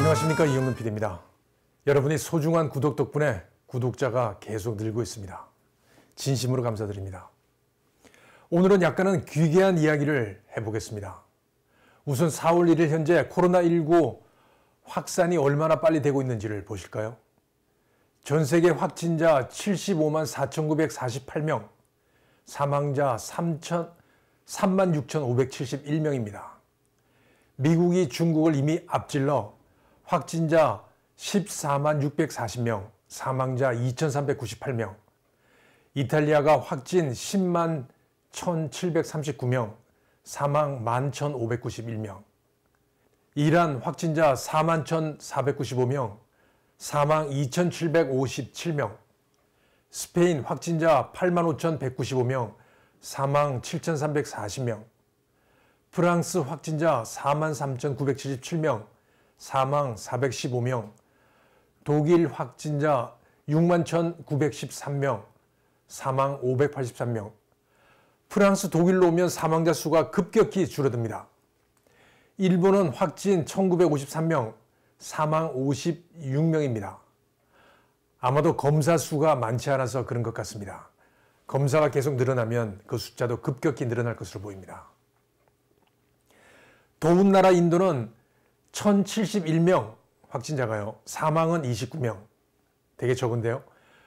안녕하십니까, 이영근 PD입니다. 여러분의 소중한 구독 덕분에 구독자가 계속 늘고 있습니다. 진심으로 감사드립니다. 오늘은 약간은 귀개한 이야기를 해보겠습니다. 우선 4월 1일 현재 코로나19 확산이 얼마나 빨리 되고 있는지를 보실까요? 전 세계 확진자 75만 4,948명, 사망자 36,571명입니다. 미국이 중국을 이미 앞질러 확진자 14만 640명, 사망자 2,398명, 이탈리아가 확진 10만 1,739명, 사망 11,591명, 이란 확진자 4만 1,495명, 사망 2,757명, 스페인 확진자 8만 5,195명, 사망 7,340명, 프랑스 확진자 4만 3,977명, 사망 415명, 독일 확진자 6만 1,913명, 사망 583명. 프랑스, 독일로 오면 사망자 수가 급격히 줄어듭니다. 일본은 확진 1,953명, 사망 56명입니다. 아마도 검사 수가 많지 않아서 그런 것 같습니다. 검사가 계속 늘어나면 그 숫자도 급격히 늘어날 것으로 보입니다. 더운 나라 인도는 1,071명 확진자가요. 사망은 29명. 되게 적은데요.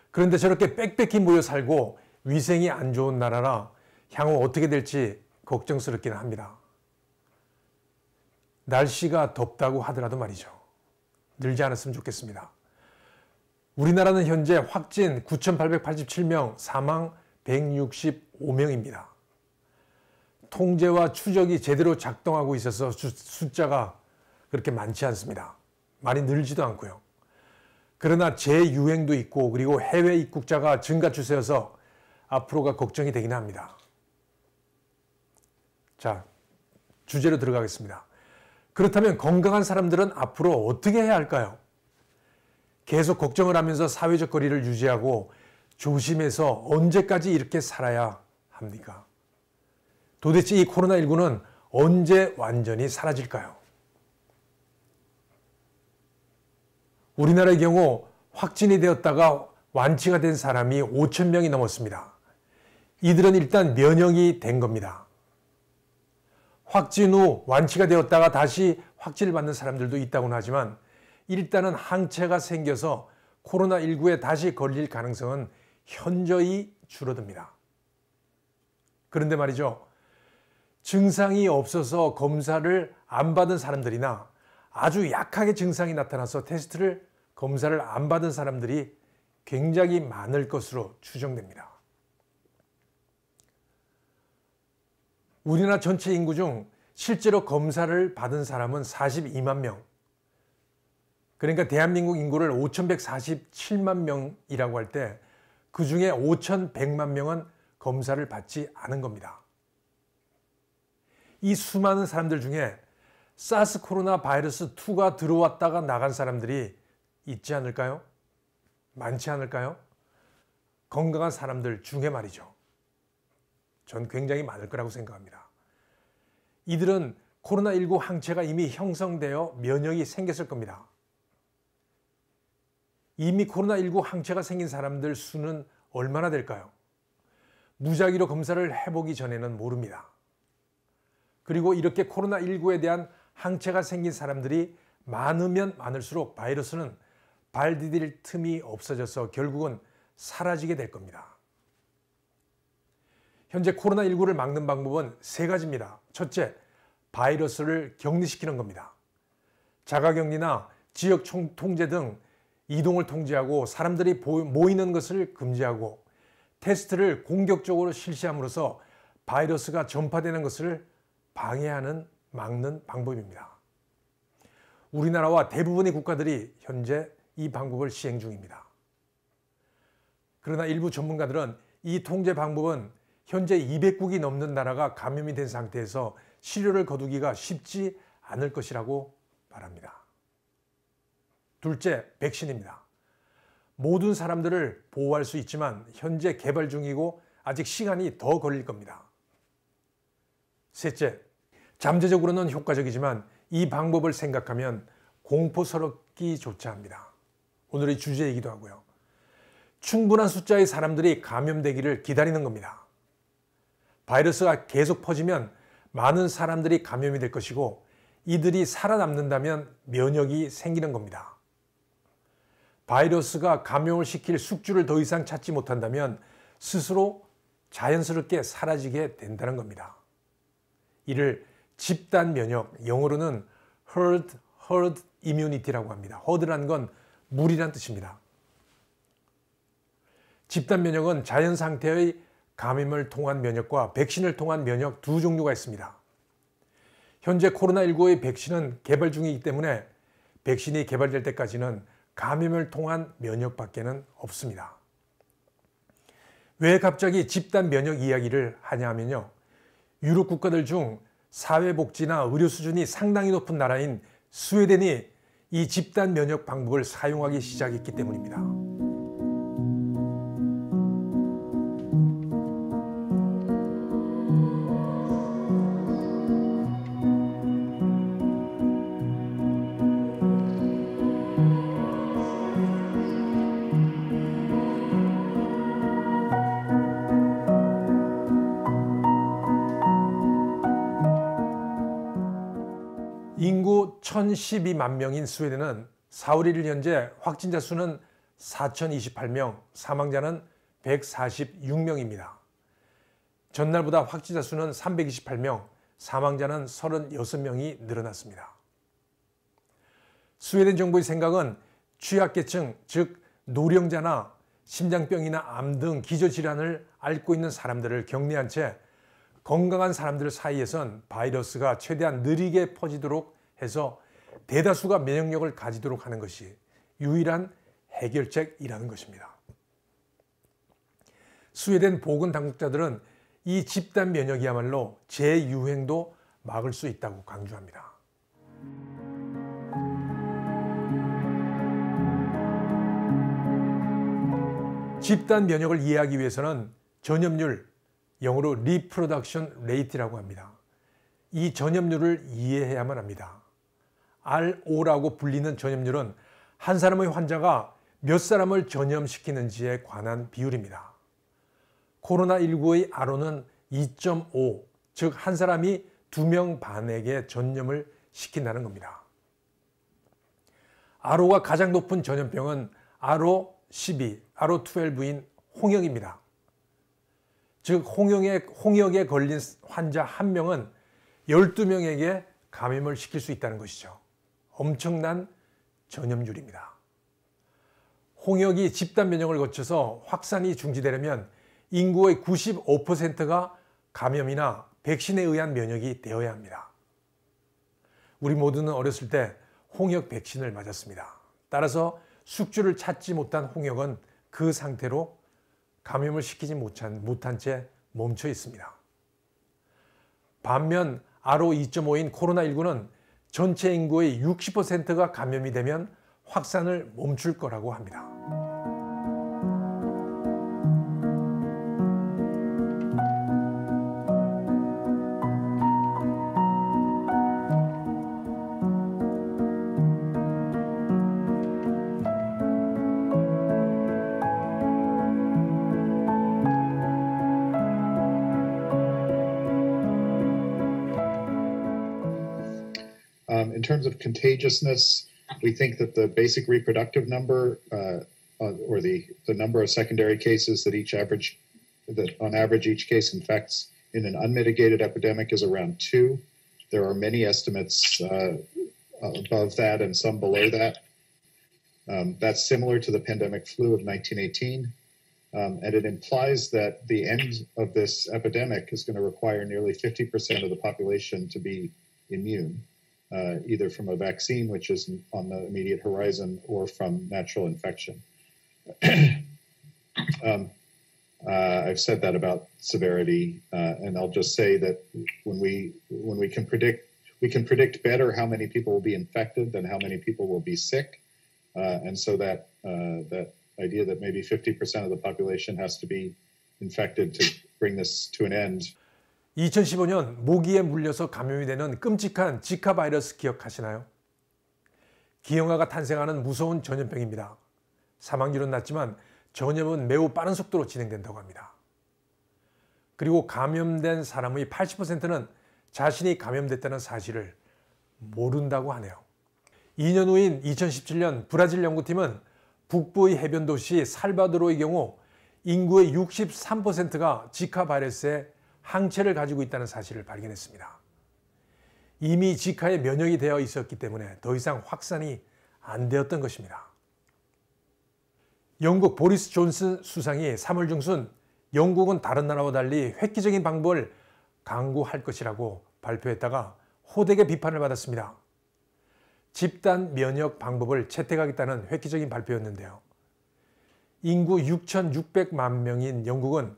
그런데 저렇게 빽빽히 모여 살고 위생이 안 좋은 나라라 향후 어떻게 될지 걱정스럽기는 합니다. 날씨가 덥다고 하더라도 말이죠. 늘지 않았으면 좋겠습니다. 우리나라는 현재 확진 9,887명, 사망 165명입니다. 통제와 추적이 제대로 작동하고 있어서 숫자가 그렇게 많지 않습니다. 많이 늘지도 않고요. 그러나 재유행도 있고 그리고 해외 입국자가 증가 추세여서 앞으로가 걱정이 되긴 합니다. 자, 주제로 들어가겠습니다. 그렇다면 건강한 사람들은 앞으로 어떻게 해야 할까요? 계속 걱정을 하면서 사회적 거리를 유지하고 조심해서 언제까지 이렇게 살아야 합니까? 도대체 이 코로나19는 언제 완전히 사라질까요? 우리나라의 경우 확진이 되었다가 완치가 된 사람이 5,000명이 넘었습니다. 이들은 일단 면역이 된 겁니다. 확진 후 완치가 되었다가 다시 확진을 받는 사람들도 있다고는 하지만 일단은 항체가 생겨서 코로나19에 다시 걸릴 가능성은 현저히 줄어듭니다. 그런데 말이죠. 증상이 없어서 검사를 안 받은 사람들이나 아주 약하게 증상이 나타나서 검사를 안 받은 사람들이 굉장히 많을 것으로 추정됩니다. 우리나라 전체 인구 중 실제로 검사를 받은 사람은 42만 명. 그러니까 대한민국 인구를 5,147만 명이라고 할 때 그 중에 5,100만 명은 검사를 받지 않은 겁니다. 이 수많은 사람들 중에 사스 코로나 바이러스 2가 들어왔다가 나간 사람들이 있지 않을까요? 많지 않을까요? 건강한 사람들 중에 말이죠. 전 굉장히 많을 거라고 생각합니다. 이들은 코로나19 항체가 이미 형성되어 면역이 생겼을 겁니다. 이미 코로나19 항체가 생긴 사람들 수는 얼마나 될까요? 무작위로 검사를 해보기 전에는 모릅니다. 그리고 이렇게 코로나19에 대한 항체가 생긴 사람들이 많으면 많을수록 바이러스는 발 디딜 틈이 없어져서 결국은 사라지게 될 겁니다. 현재 코로나19를 막는 방법은 세 가지입니다. 첫째, 바이러스를 격리시키는 겁니다. 자가격리나 지역 통제 등 이동을 통제하고 사람들이 모이는 것을 금지하고 테스트를 공격적으로 실시함으로써 바이러스가 전파되는 것을 막는 방법입니다. 우리나라와 대부분의 국가들이 현재 이 방법을 시행 중입니다. 그러나 일부 전문가들은 이 통제 방법은 현재 200국이 넘는 나라가 감염이 된 상태에서 실효를 거두기가 쉽지 않을 것이라고 말합니다. 둘째, 백신입니다. 모든 사람들을 보호할 수 있지만 현재 개발 중이고 아직 시간이 더 걸릴 겁니다. 셋째, 잠재적으로는 효과적이지만 이 방법을 생각하면 공포스럽기조차 합니다. 오늘의 주제이기도 하고요. 충분한 숫자의 사람들이 감염되기를 기다리는 겁니다. 바이러스가 계속 퍼지면 많은 사람들이 감염이 될 것이고 이들이 살아남는다면 면역이 생기는 겁니다. 바이러스가 감염을 시킬 숙주를 더 이상 찾지 못한다면 스스로 자연스럽게 사라지게 된다는 겁니다. 이를 집단 면역, 영어로는 herd immunity라고 합니다. herd라는 건 무리란 뜻입니다. 집단 면역은 자연 상태의 감염을 통한 면역과 백신을 통한 면역 두 종류가 있습니다. 현재 코로나19의 백신은 개발 중이기 때문에 백신이 개발될 때까지는 감염을 통한 면역밖에는 없습니다. 왜 갑자기 집단 면역 이야기를 하냐 하면요. 유럽 국가들 중 사회복지나 의료 수준이 상당히 높은 나라인 스웨덴이 이 집단 면역 방법을 사용하기 시작했기 때문입니다. 인구 1012만 명인 스웨덴은 4월 1일 현재 확진자 수는 4028명, 사망자는 146명입니다. 전날보다 확진자 수는 328명, 사망자는 36명이 늘어났습니다. 스웨덴 정부의 생각은 취약계층, 즉 노령자나 심장병이나 암 등 기저질환을 앓고 있는 사람들을 격리한 채 건강한 사람들 사이에선 바이러스가 최대한 느리게 퍼지도록 해서 대다수가 면역력을 가지도록 하는 것이 유일한 해결책이라는 것입니다. 스웨덴 보건당국자들은 이 집단 면역이야말로 재유행도 막을 수 있다고 강조합니다. 집단 면역을 이해하기 위해서는 전염률, 영어로 reproduction rate라고 합니다. 이 전염률을 이해해야만 합니다. RO라고 불리는 전염률은 한 사람의 환자가 몇 사람을 전염시키는지에 관한 비율입니다. 코로나19의 RO는 2.5, 즉 한 사람이 2명 반에게 전염을 시킨다는 겁니다. RO가 가장 높은 전염병은 RO12, RO12인 홍역입니다. 즉 홍역에 걸린 환자 한 명은 12명에게 감염을 시킬 수 있다는 것이죠. 엄청난 전염률입니다. 홍역이 집단 면역을 거쳐서 확산이 중지되려면 인구의 95%가 감염이나 백신에 의한 면역이 되어야 합니다. 우리 모두는 어렸을 때 홍역 백신을 맞았습니다. 따라서 숙주를 찾지 못한 홍역은 그 상태로 감염을 시키지 못한 채 멈춰 있습니다. 반면 RO2.5인 코로나19는 전체 인구의 60%가 감염이 되면 확산을 멈출 거라고 합니다. In terms of contagiousness, we think that the basic reproductive number or the number of secondary cases that on average each case infects in an unmitigated epidemic is around 2. There are many estimates above that and some below that. That's similar to the pandemic flu of 1918. And it implies that the end of this epidemic is going to require nearly 50% of the population to be immune. Either from a vaccine, which is on the immediate horizon, or from natural infection. I've said that about severity, and I'll just say that when we can predict better how many people will be infected than how many people will be sick, and so that idea that maybe 50% of the population has to be infected to bring this to an end. 2015년 모기에 물려서 감염이 되는 끔찍한 지카 바이러스 기억하시나요? 기형아가 탄생하는 무서운 전염병입니다. 사망률은 낮지만 전염은 매우 빠른 속도로 진행된다고 합니다. 그리고 감염된 사람의 80%는 자신이 감염됐다는 사실을 모른다고 하네요. 2년 후인 2017년 브라질 연구팀은 북부의 해변 도시 살바도르의 경우 인구의 63%가 지카 바이러스에 항체를 가지고 있다는 사실을 발견했습니다. 이미 지카에 면역이 되어 있었기 때문에 더 이상 확산이 안 되었던 것입니다. 영국 보리스 존슨 수상이 3월 중순 영국은 다른 나라와 달리 획기적인 방법을 강구할 것이라고 발표했다가 호되게 비판을 받았습니다. 집단 면역 방법을 채택하겠다는 획기적인 발표였는데요. 인구 6,600만 명인 영국은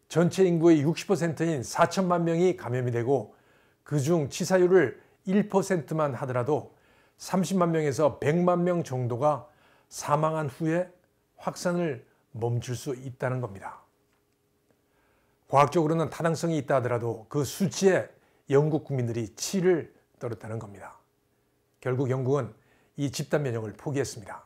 전체 인구의 60%인 4천만 명이 감염이 되고 그중 치사율을 1%만 하더라도 30만 명에서 100만 명 정도가 사망한 후에 확산을 멈출 수 있다는 겁니다. 과학적으로는 타당성이 있다 하더라도 그 수치에 영국 국민들이 치를 떨었다는 겁니다. 결국 영국은 이 집단 면역을 포기했습니다.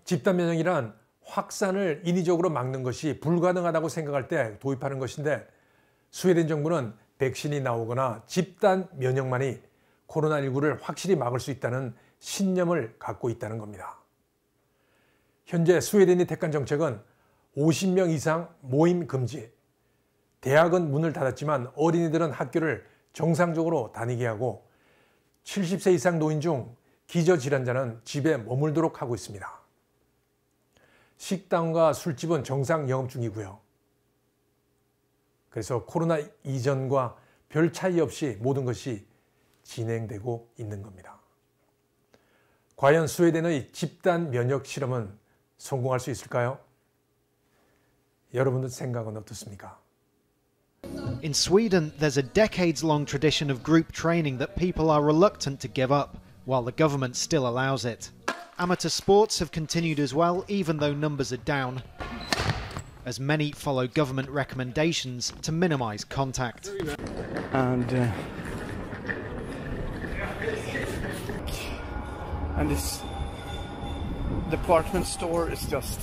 집단 면역이란 확산을 인위적으로 막는 것이 불가능하다고 생각할 때 도입하는 것인데 스웨덴 정부는 백신이 나오거나 집단 면역만이 코로나19를 확실히 막을 수 있다는 신념을 갖고 있다는 겁니다. 현재 스웨덴이 택한 정책은 50명 이상 모임 금지, 대학은 문을 닫았지만 어린이들은 학교를 정상적으로 다니게 하고 70세 이상 노인 중 기저질환자는 집에 머물도록 하고 있습니다. 식당과 술집은 정상 영업 중이고요. 그래서 코로나 이전과 별 차이 없이 모든 것이 진행되고 있는 겁니다. 과연 스웨덴의 집단 면역 실험은 성공할 수 있을까요? 여러분들 생각은 어떻습니까? In Sweden, there's a decades-long tradition of group training that people are reluctant to give up, while the government still allows it. Amateur sports have continued as well, even though numbers are down, as many follow government recommendations to minimise contact. And this department store is just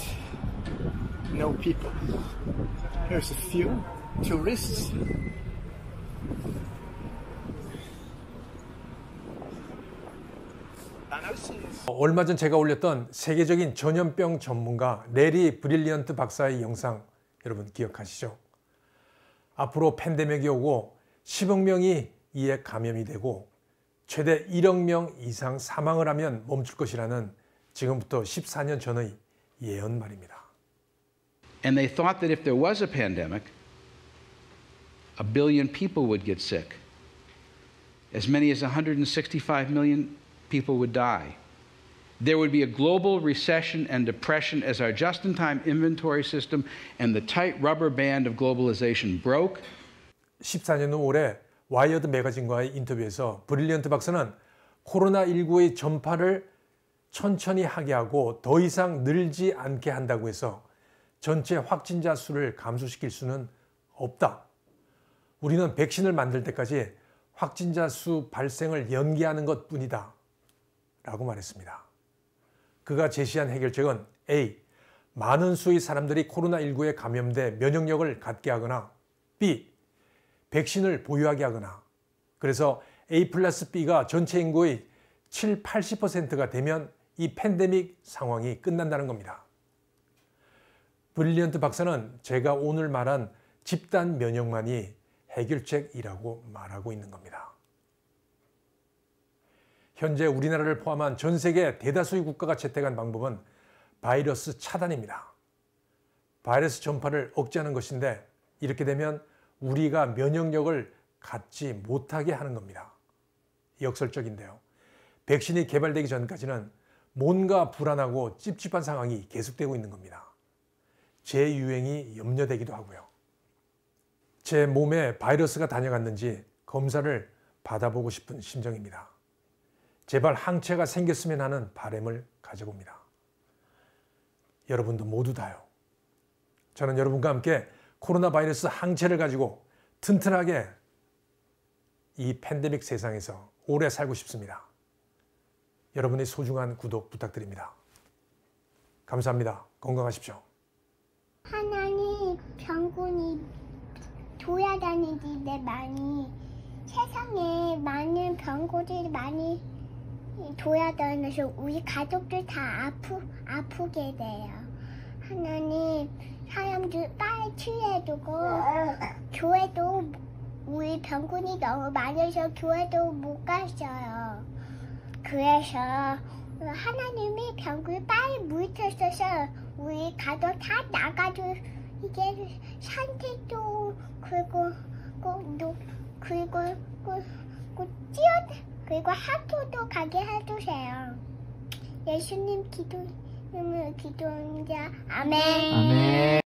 no people. Here's a few tourists. 얼마 전 제가 올렸던 세계적인 전염병 전문가 레리 브릴리언트 박사의 영상 여러분 기억하시죠? 앞으로 팬데믹이 오고 10억 명이 이에 감염이 되고 최대 1억 명 이상 사망을 하면 멈출 것이라는 지금부터 14년 전의 예언 말입니다. And they thought that if there was a pandemic, 1 billion people would get sick. As many as 165 million people would die. There would be a global recession and depression as our just-in-time inventory system and the tight rubber band of globalization broke. 14년 후 올해 와이어드 매거진과의 인터뷰에서 브릴리언트 박사는 코로나19의 전파를 천천히 하게 하고 더 이상 늘지 않게 한다고 해서 전체 확진자 수를 감소시킬 수는 없다. 우리는 백신을 만들 때까지 확진자 수 발생을 연기하는 것뿐이다. 라고 말했습니다. 그가 제시한 해결책은 A. 많은 수의 사람들이 코로나19에 감염돼 면역력을 갖게 하거나 B. 백신을 보유하게 하거나 그래서 A 플러스 B가 전체 인구의 7, 80%가 되면 이 팬데믹 상황이 끝난다는 겁니다. 브릴리언트 박사는 제가 오늘 말한 집단 면역만이 해결책이라고 말하고 있는 겁니다. 현재 우리나라를 포함한 전 세계 대다수의 국가가 채택한 방법은 바이러스 차단입니다. 바이러스 전파를 억제하는 것인데 이렇게 되면 우리가 면역력을 갖지 못하게 하는 겁니다. 역설적인데요. 백신이 개발되기 전까지는 뭔가 불안하고 찝찝한 상황이 계속되고 있는 겁니다. 재유행이 염려되기도 하고요. 제 몸에 바이러스가 다녀갔는지 검사를 받아보고 싶은 심정입니다. 제발 항체가 생겼으면 하는 바람을 가져봅니다. 여러분도 모두 다요. 저는 여러분과 함께 코로나 바이러스 항체를 가지고 튼튼하게 이 팬데믹 세상에서 오래 살고 싶습니다. 여러분의 소중한 구독 부탁드립니다. 감사합니다. 건강하십시오. 하나님 병군이 돌아다니는데 많이 세상에 많은 병군들이 많이 돌아다녀서 우리 가족들 다 아프게 돼요. 하나님 사람들 빨리 치료해주고 교회도 우리 병군이 너무 많아서 교회도 못 갔어요. 그래서 하나님이 병군이 빨리 물리쳐서 우리 가족 다 나가도 이게 산책도 그리고 그리고 학교도 가게 해주세요. 예수님 기도자 아멘.